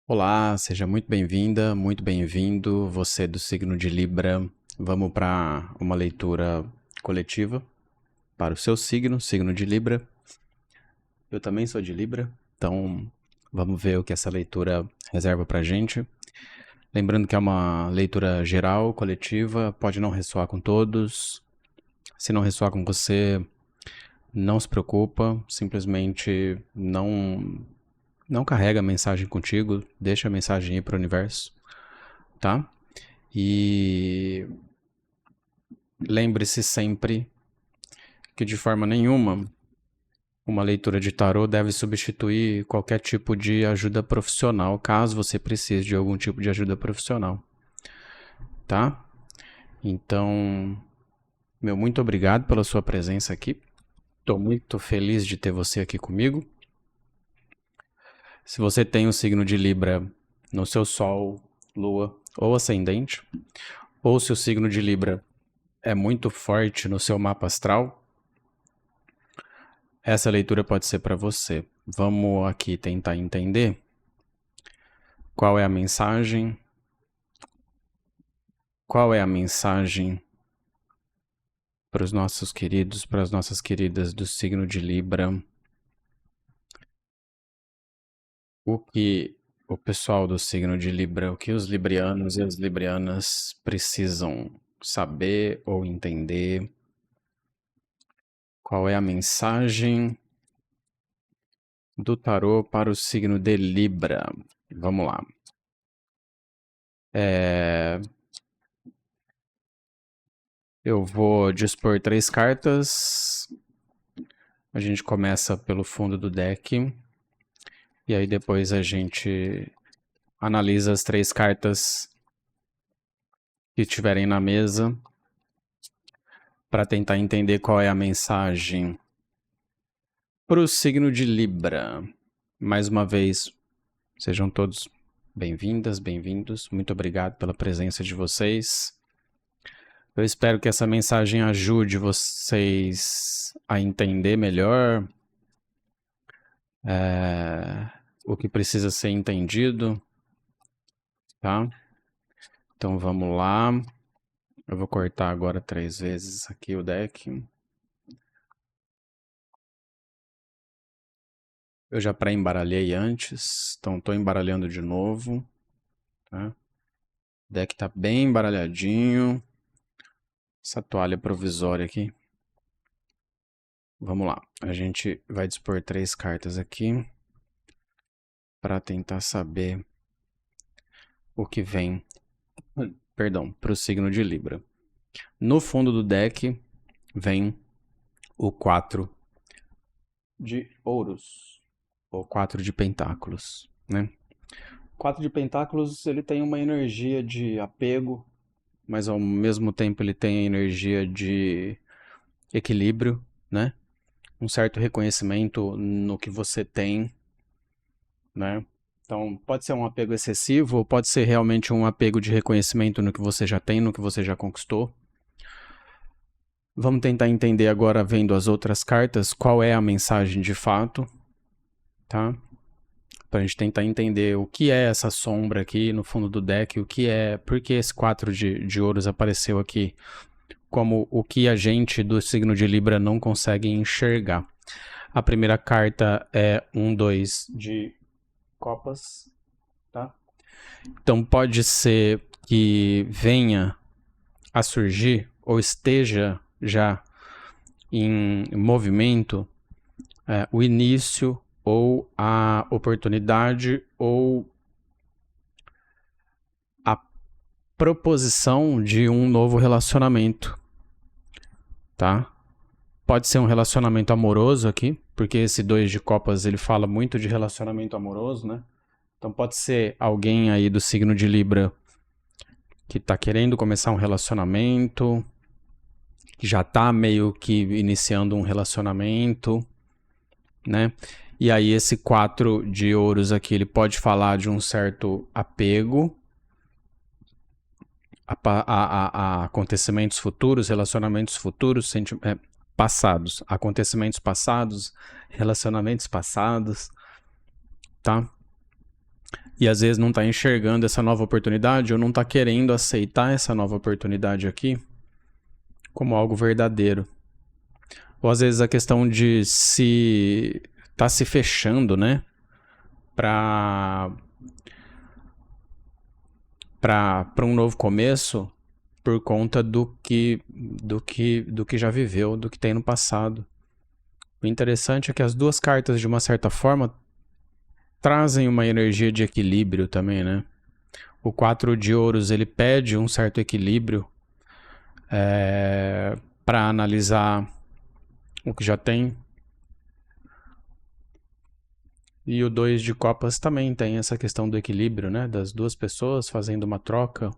Olá, seja muito bem-vinda, muito bem-vindo, você do signo de Libra. Vamos para uma leitura coletiva para o seu signo, signo de Libra. Eu também sou de Libra, então vamos ver o que essa leitura reserva para gente. Lembrando que é uma leitura geral, coletiva, pode não ressoar com todos. Se não ressoar com você, não se preocupa, simplesmente não carrega a mensagem contigo, deixa a mensagem ir para o universo, tá? E lembre-se sempre que de forma nenhuma uma leitura de tarô deve substituir qualquer tipo de ajuda profissional, caso você precise de algum tipo de ajuda profissional, tá? Então, meu muito obrigado pela sua presença aqui. Estou muito feliz de ter você aqui comigo. Se você tem o signo de Libra no seu Sol, Lua ou Ascendente, ou se o signo de Libra é muito forte no seu mapa astral, essa leitura pode ser para você. Vamos aqui tentar entender qual é a mensagem. Qual é a mensagem para os nossos queridos, para as nossas queridas do signo de Libra? O que o pessoal do signo de Libra, o que os librianos e as librianas precisam saber ou entender? Qual é a mensagem do tarô para o signo de Libra? Vamos lá. Eu vou dispor 3 cartas. A gente começa pelo fundo do deck. E aí depois a gente analisa as 3 cartas que estiverem na mesa para tentar entender qual é a mensagem para o signo de Libra. Mais uma vez, sejam todos bem-vindas, bem-vindos. Muito obrigado pela presença de vocês. Eu espero que essa mensagem ajude vocês a entender melhor o que precisa ser entendido, tá? Então vamos lá. Eu vou cortar agora 3 vezes aqui o deck. Eu já pré-embaralhei antes, então estou embaralhando de novo. Tá? O deck está bem embaralhadinho. Essa toalha provisória aqui. Vamos lá. A gente vai dispor 3 cartas aqui para tentar saber o que vem, para o signo de Libra. No fundo do deck vem o 4 de ouros, ou 4 de pentáculos, né? 4 de pentáculos, ele tem uma energia de apego, mas ao mesmo tempo ele tem a energia de equilíbrio, né? Um certo reconhecimento no que você tem, né? Então, pode ser um apego excessivo ou pode ser realmente um apego de reconhecimento no que você já tem, no que você já conquistou. Vamos tentar entender agora, vendo as outras cartas, qual é a mensagem de fato, tá? Pra gente tentar entender o que é essa sombra aqui no fundo do deck, o que é, por que esse 4 de ouros apareceu aqui, como o que a gente do signo de Libra não consegue enxergar. A primeira carta é 2 de copas, tá? Então pode ser que venha a surgir ou esteja já em movimento o início ou a oportunidade ou a proposição de um novo relacionamento, tá? Pode ser um relacionamento amoroso aqui, porque esse 2 de copas ele fala muito de relacionamento amoroso, né? Então pode ser alguém aí do signo de Libra que tá querendo começar um relacionamento, que já tá meio que iniciando um relacionamento, né? E aí esse 4 de ouros aqui, ele pode falar de um certo apego a acontecimentos futuros, relacionamentos futuros, passados, acontecimentos passados, relacionamentos passados, tá? e às vezes não está enxergando essa nova oportunidade ou não está querendo aceitar essa nova oportunidade aqui como algo verdadeiro. Ou às vezes a questão de se tá se fechando, né, para um novo começo por conta do que já viveu, do que tem no passado. O interessante é que as duas cartas, de uma certa forma, trazem uma energia de equilíbrio também, né? O 4 de ouros, ele pede um certo equilíbrio para analisar o que já tem. E o 2 de copas também tem essa questão do equilíbrio, né? Das duas pessoas fazendo uma troca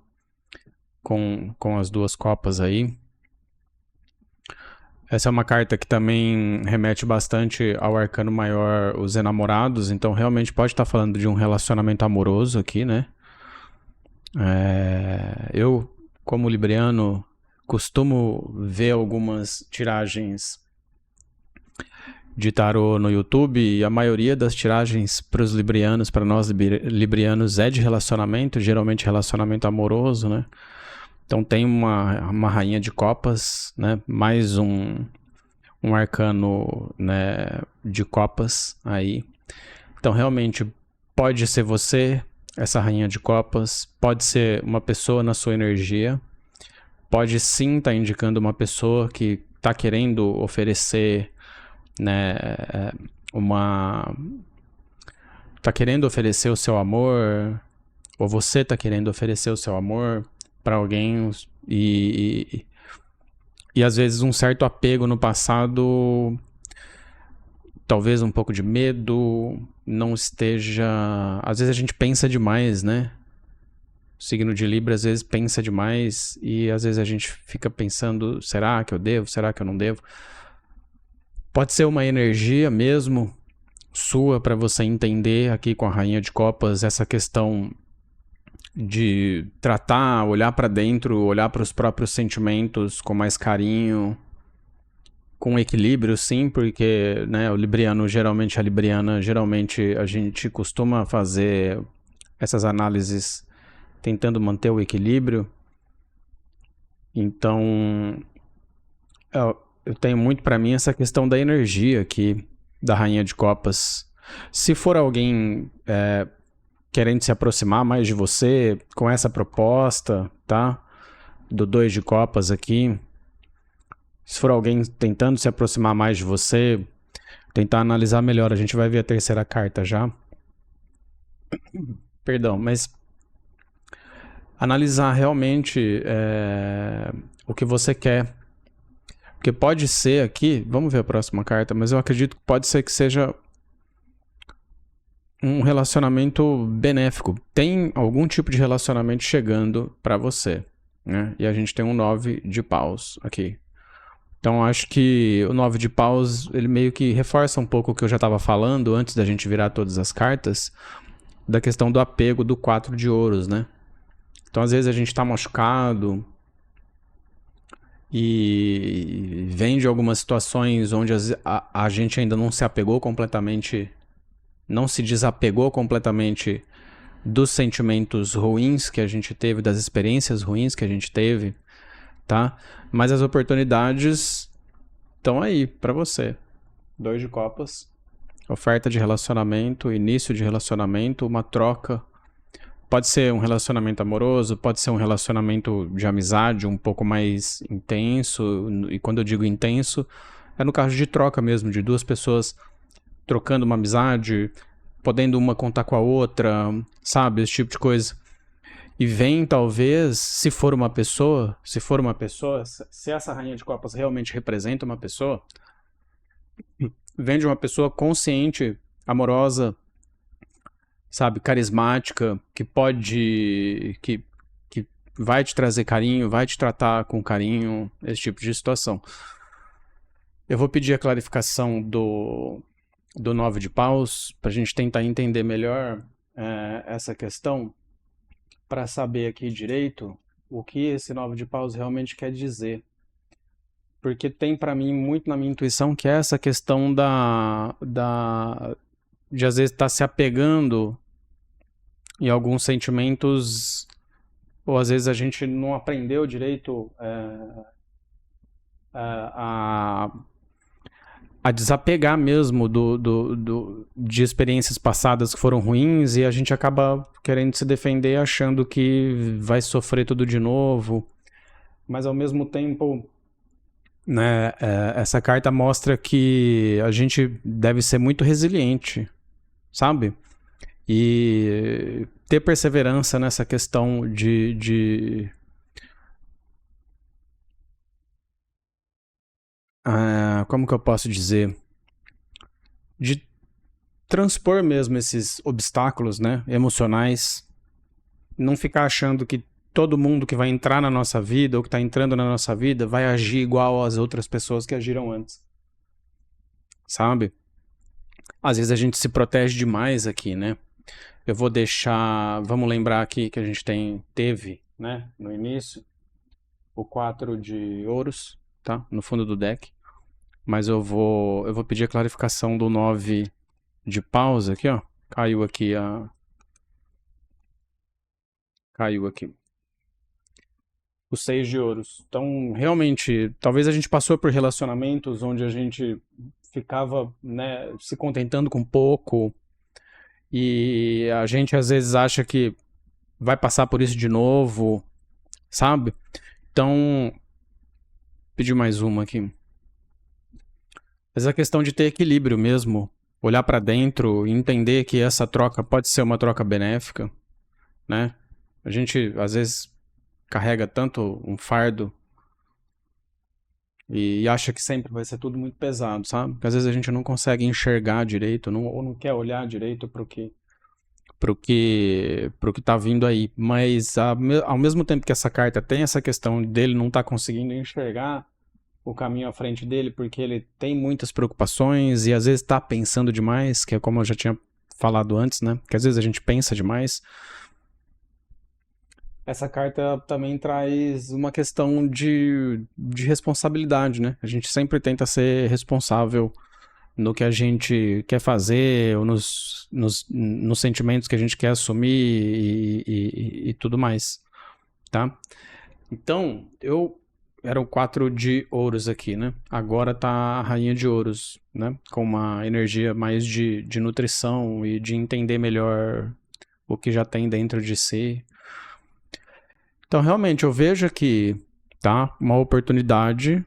com as duas copas aí. Essa é uma carta que também remete bastante ao arcano maior, os enamorados. Então realmente pode estar falando de um relacionamento amoroso aqui, né? Eu, como libriano, costumo ver algumas tiragens de tarô no YouTube, e a maioria das tiragens para os librianos, para nós librianos, é de relacionamento, geralmente relacionamento amoroso, né? Então tem uma rainha de copas, né? Mais um arcano, né, de copas aí. Então realmente pode ser você, essa rainha de copas, pode ser uma pessoa na sua energia, pode sim estar indicando uma pessoa que está querendo oferecer, né, tá querendo oferecer o seu amor, ou você tá querendo oferecer o seu amor para alguém, e às vezes um certo apego no passado, talvez um pouco de medo, não esteja... Às vezes a gente pensa demais, né? O signo de Libra às vezes pensa demais, e às vezes a gente fica pensando, será que eu devo? Será que eu não devo? Pode ser uma energia mesmo sua para você entender aqui com a Rainha de Copas essa questão de tratar, olhar para dentro, olhar para os próprios sentimentos com mais carinho, com equilíbrio, sim, porque, né, o libriano, geralmente a libriana, geralmente a gente costuma fazer essas análises tentando manter o equilíbrio. Então, eu tenho muito para mim essa questão da energia aqui da Rainha de Copas. Se for alguém querendo se aproximar mais de você com essa proposta, tá? Do 2 de copas aqui. Se for alguém tentando se aproximar mais de você, tentar analisar melhor. A gente vai ver a terceira carta já. Perdão, mas analisar realmente o que você quer. Porque pode ser aqui, vamos ver a próxima carta, mas eu acredito que pode ser que seja um relacionamento benéfico. Tem algum tipo de relacionamento chegando para você, né? E a gente tem um 9 de paus aqui. Então acho que o 9 de paus, ele meio que reforça um pouco o que eu já estava falando antes da gente virar todas as cartas, da questão do apego do 4 de ouros, né? Então às vezes a gente está machucado e vem de algumas situações onde a gente ainda não se apegou completamente, não se desapegou completamente dos sentimentos ruins que a gente teve, das experiências ruins que a gente teve, tá? Mas as oportunidades estão aí para você. 2 de copas, oferta de relacionamento, início de relacionamento, uma troca. Pode ser um relacionamento amoroso, pode ser um relacionamento de amizade um pouco mais intenso. E quando eu digo intenso, é no caso de troca mesmo, de duas pessoas trocando uma amizade, podendo uma contar com a outra, sabe? Esse tipo de coisa. E vem, talvez, se for uma pessoa, se essa rainha de copas realmente representa uma pessoa, vem de uma pessoa consciente, amorosa, sabe, carismática, que pode, que vai te trazer carinho, vai te tratar com carinho, esse tipo de situação. Eu vou pedir a clarificação do 9 de paus, pra gente tentar entender melhor essa questão, para saber aqui direito o que esse 9 de paus realmente quer dizer. Porque tem para mim muito na minha intuição que é essa questão de às vezes estar se apegando e alguns sentimentos, ou às vezes a gente não aprendeu direito a desapegar mesmo de experiências passadas que foram ruins, e a gente acaba querendo se defender achando que vai sofrer tudo de novo. Mas ao mesmo tempo, né, essa carta mostra que a gente deve ser muito resiliente, sabe? E ter perseverança nessa questão como que eu posso dizer? De transpor mesmo esses obstáculos, né, emocionais. Não ficar achando que todo mundo que vai entrar na nossa vida ou que está entrando na nossa vida vai agir igual às outras pessoas que agiram antes, sabe? Às vezes a gente se protege demais aqui, né? Eu vou deixar, vamos lembrar aqui que a gente teve, né, no início, o 4 de ouros, tá? No fundo do deck. Mas eu vou pedir a clarificação do 9 de paus aqui, ó. Caiu aqui. O 6 de ouros. Então, realmente, talvez a gente passou por relacionamentos onde a gente ficava, né, se contentando com pouco, e a gente às vezes acha que vai passar por isso de novo, sabe? Então, pedir mais uma aqui. Mas a questão de ter equilíbrio mesmo, olhar para dentro e entender que essa troca pode ser uma troca benéfica, né? A gente às vezes carrega tanto um fardo e acha que sempre vai ser tudo muito pesado, sabe? Porque às vezes a gente não consegue enxergar direito, ou não quer olhar direito pro que tá vindo aí. Mas ao mesmo tempo que essa carta tem essa questão dele não tá conseguindo enxergar o caminho à frente dele, porque ele tem muitas preocupações e às vezes tá pensando demais, que é como eu já tinha falado antes, né? Que às vezes a gente pensa demais. Essa carta também traz uma questão de responsabilidade, né? A gente sempre tenta ser responsável no que a gente quer fazer, ou nos sentimentos que a gente quer assumir e tudo mais, tá? Então, eram 4 de ouros aqui, né? Agora tá a rainha de ouros, né? Com uma energia mais de nutrição e de entender melhor o que já tem dentro de si. Então, realmente, eu vejo aqui, tá? Uma oportunidade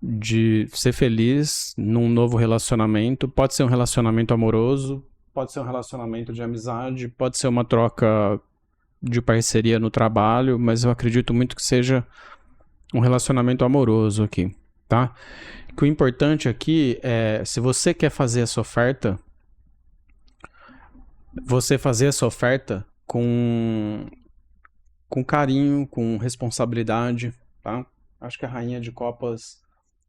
de ser feliz num novo relacionamento. Pode ser um relacionamento amoroso, pode ser um relacionamento de amizade, pode ser uma troca de parceria no trabalho, mas eu acredito muito que seja um relacionamento amoroso aqui, tá? Que o importante aqui é, se você quer fazer essa oferta, você fazer essa oferta com carinho, com responsabilidade, tá? Acho que a Rainha de Copas,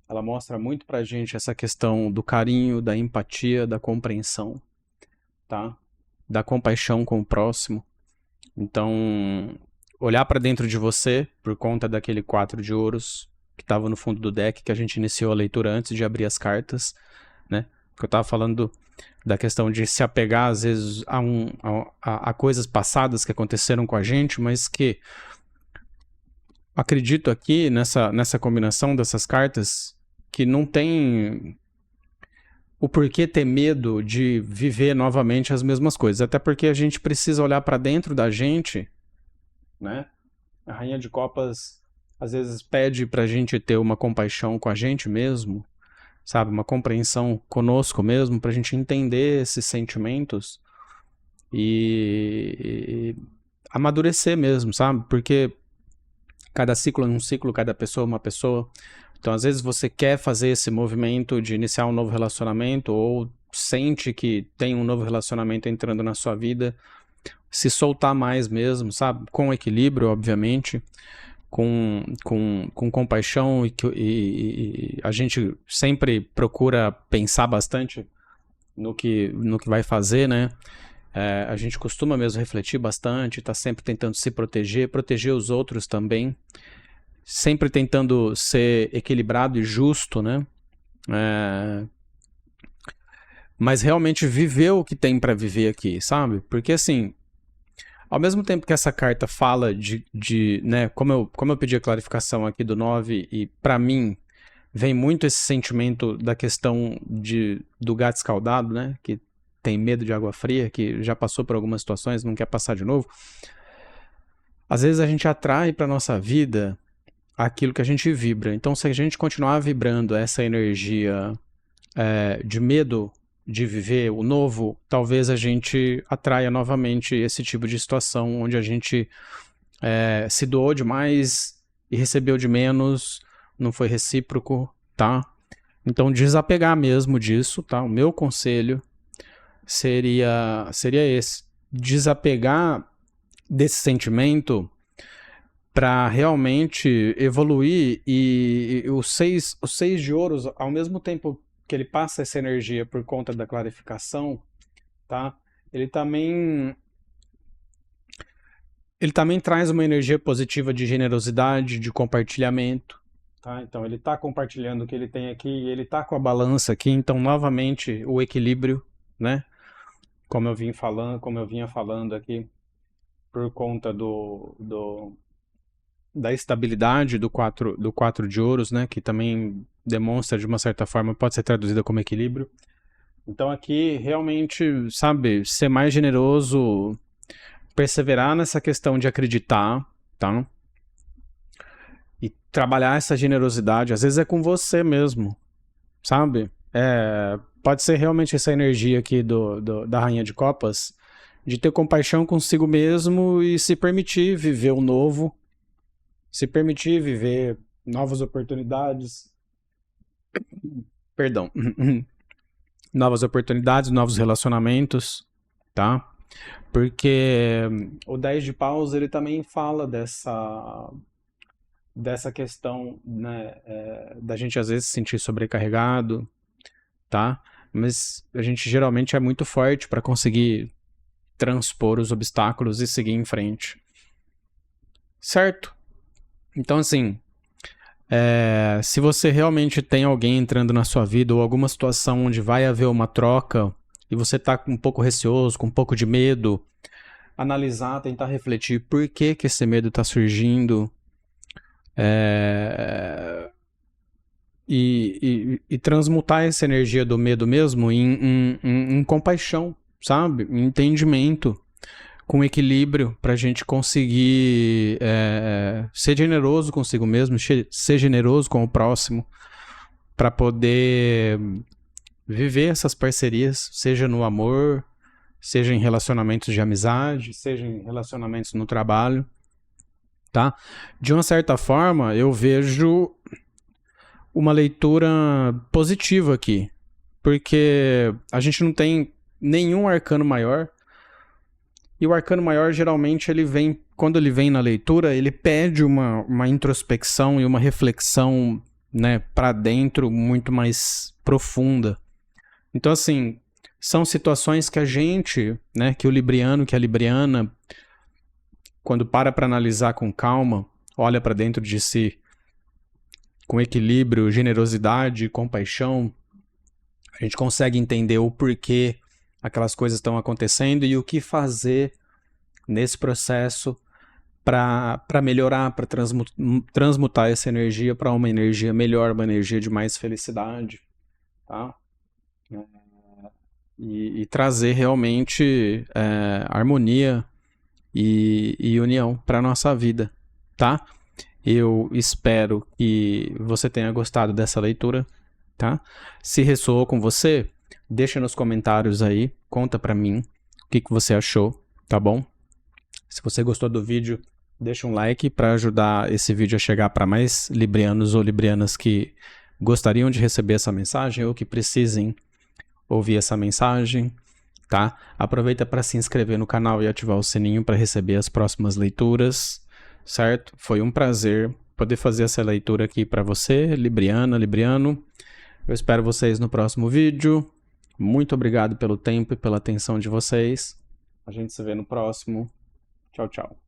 ela mostra muito pra gente essa questão do carinho, da empatia, da compreensão, tá? Da compaixão com o próximo. Então, olhar pra dentro de você, por conta daquele 4 de ouros que estava no fundo do deck, que a gente iniciou a leitura antes de abrir as cartas, né? Porque eu tava falando da questão de se apegar, às vezes, a coisas passadas que aconteceram com a gente, mas que acredito aqui nessa combinação dessas cartas que não tem o porquê ter medo de viver novamente as mesmas coisas. Até porque a gente precisa olhar para dentro da gente, né? A Rainha de Copas às vezes pede pra gente ter uma compaixão com a gente mesmo, sabe? Uma compreensão conosco mesmo, pra gente entender esses sentimentos e amadurecer mesmo, sabe? Porque cada ciclo é um ciclo, cada pessoa é uma pessoa. Então, às vezes você quer fazer esse movimento de iniciar um novo relacionamento ou sente que tem um novo relacionamento entrando na sua vida, se soltar mais mesmo, sabe? Com equilíbrio, obviamente, com compaixão e a gente sempre procura pensar bastante no que vai fazer, né? A gente costuma mesmo refletir bastante, tá sempre tentando se proteger os outros também, sempre tentando ser equilibrado e justo, né? Mas realmente viver o que tem pra viver aqui, sabe? Porque assim, Ao mesmo tempo que essa carta fala né, como eu pedi a clarificação aqui do 9, e para mim vem muito esse sentimento da questão do gato escaldado, né, que tem medo de água fria, que já passou por algumas situações, não quer passar de novo. Às vezes a gente atrai para nossa vida aquilo que a gente vibra. Então, se a gente continuar vibrando essa energia de medo de viver o novo, talvez a gente atraia novamente esse tipo de situação onde a gente se doou demais e recebeu de menos, não foi recíproco, tá? Então, desapegar mesmo disso, tá? O meu conselho seria esse. Desapegar desse sentimento para realmente evoluir, e os seis de ouros, ao mesmo tempo que ele passa essa energia por conta da clarificação, tá? Ele também traz uma energia positiva de generosidade, de compartilhamento, tá? Então ele está compartilhando o que ele tem aqui, ele está com a balança aqui, então novamente o equilíbrio, né? Como eu vinha falando aqui, por conta da estabilidade do 4 de ouros, né, que também demonstra de uma certa forma, pode ser traduzida como equilíbrio. Então aqui realmente, sabe, ser mais generoso, perseverar nessa questão de acreditar, tá? E trabalhar essa generosidade, às vezes é com você mesmo, sabe? Pode ser realmente essa energia aqui da Rainha de Copas, de ter compaixão consigo mesmo e se permitir viver o novo, se permitir viver novas oportunidades, perdão, novas oportunidades, novos relacionamentos, tá? Porque o 10 de paus, ele também fala dessa questão, né, da gente às vezes se sentir sobrecarregado, tá? Mas a gente geralmente é muito forte para conseguir transpor os obstáculos e seguir em frente, certo? Então, assim, se você realmente tem alguém entrando na sua vida ou alguma situação onde vai haver uma troca e você está um pouco receoso, com um pouco de medo, analisar, tentar refletir por que esse medo está surgindo, e transmutar essa energia do medo mesmo em compaixão, sabe? Em entendimento, com equilíbrio, para a gente conseguir ser generoso consigo mesmo, ser generoso com o próximo, para poder viver essas parcerias, seja no amor, seja em relacionamentos de amizade, seja em relacionamentos no trabalho, tá? De uma certa forma, eu vejo uma leitura positiva aqui, porque a gente não tem nenhum arcano maior, e o arcano maior geralmente ele vem, quando ele vem na leitura, ele pede uma introspecção e uma reflexão, né, para dentro muito mais profunda. Então, assim, são situações que a gente, né, que o libriano, que a libriana, quando para analisar com calma, olha para dentro de si, com equilíbrio, generosidade, compaixão, a gente consegue entender o porquê aquelas coisas estão acontecendo e o que fazer nesse processo para melhorar, para transmutar essa energia para uma energia melhor, uma energia de mais felicidade, tá? E trazer realmente harmonia e união para a nossa vida, tá? Eu espero que você tenha gostado dessa leitura, tá? Se ressoou com você, deixa nos comentários aí, conta pra mim o que você achou, tá bom? Se você gostou do vídeo, deixa um like para ajudar esse vídeo a chegar para mais librianos ou librianas que gostariam de receber essa mensagem ou que precisem ouvir essa mensagem, tá? Aproveita para se inscrever no canal e ativar o sininho para receber as próximas leituras, certo? Foi um prazer poder fazer essa leitura aqui para você, libriana, libriano. Eu espero vocês no próximo vídeo. Muito obrigado pelo tempo e pela atenção de vocês. A gente se vê no próximo. Tchau, tchau.